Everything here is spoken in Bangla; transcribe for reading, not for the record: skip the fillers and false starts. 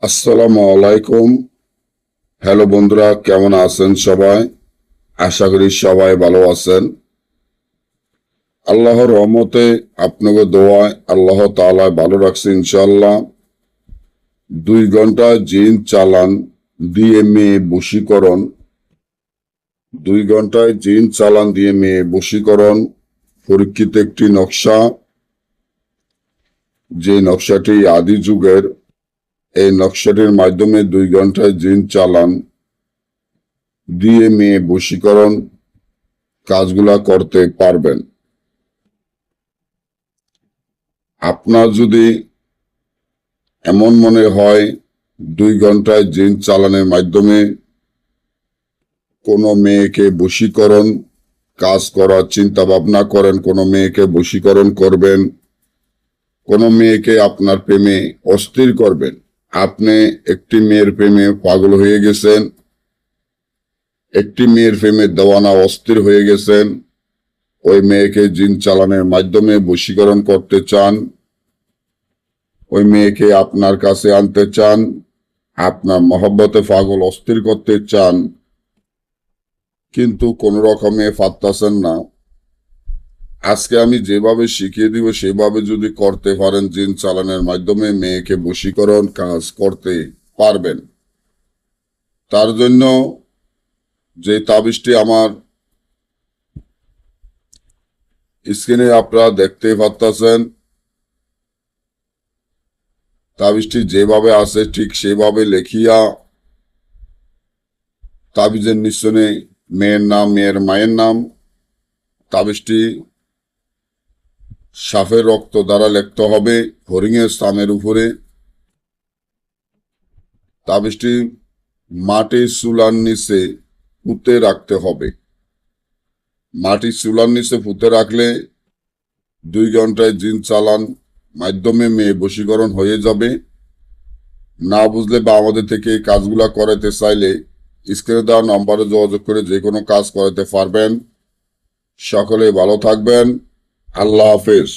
আসসালামু আলাইকুম। হ্যালো বন্ধুরা, কেমন আছেন সবাই? আশা করি সবাই ভালো আছেন। আল্লাহর রহমতে আপনাকে দোয়ায় আল্লাহ তাআলা ভালো রাখছে ইনশাআল্লাহ। 2 ঘন্টা জিন চালান দিয়ে মেয়ে বশীকরণ। 2 ঘন্টায় জিন চালান দিয়ে মেয়ে বশীকরণ পরীক্ষিত একটি নকশা। যে নকশাটি আদি যুগের। এই নকশাটির মাধ্যমে 2 ঘন্টায় জিন চালান দিয়ে মেয়ে বশীকরণ কাজগুলা করতে পারবেন। আপনার যদি এমন মনে হয় 2 ঘন্টায় জিন চালানের মাধ্যমে কোনো মেয়েকে বশীকরণ কাজ করার চিন্তা ভাবনা করেন, কোনো মেয়েকে বশীকরণ করবেন, কোনো মেয়েকে আপনার প্রেমে অস্থির করবেন, আপনি একটি মেয়ের প্রেমে পাগল হয়ে গেছেন, একটি মেয়ের প্রেমে দেওয়ানা অস্থির হয়ে গেছেন, ওই মেয়েকে জিন চালানের মাধ্যমে বশীকরণ করতে চান, ওই মেয়েকে আপনার কাছে আনতে চান, আপনার মহব্বতে পাগল অস্থির করতে চান, কিন্তু কোন রকমে পারতাছেন না। আজকে আমি যেভাবে শিখিয়ে দিব সেভাবে যদি করতে পারেন, জিন চালানের মাধ্যমে মেয়েকে বশীকরণ কাজ করতে পারবেন। তার জন্য যে তাবিজটি আমার স্ক্রিনে আপনারা দেখতে পারতেছেন, তাবিজটি যেভাবে আছে ঠিক সেভাবে লেখিয়া তাবিজের নিচনে মেয়ের নাম, মেয়ের মায়ের নাম, তাবিজটি সাপের রক্ত দ্বারা লিখতে হবে হরিণের স্থানের উপরে। তাবিজটি মাটির চুলার নিচে পুঁতে রাখতে হবে। মাটির চুলার নিচে পুঁতে রাখলে 2 ঘন্টায় জিন চালান মাধ্যমে মেয়ে বশীকরণ হয়ে যাবে। না বুঝলে বা আমাদের থেকে এই কাজগুলা করাতে চাইলে স্ক্রিনে দেওয়া নম্বরে যোগাযোগ করে যে কোনো কাজ করাতে পারবেন। সকলে ভালো থাকবেন। আল্লাহ হাফেজ।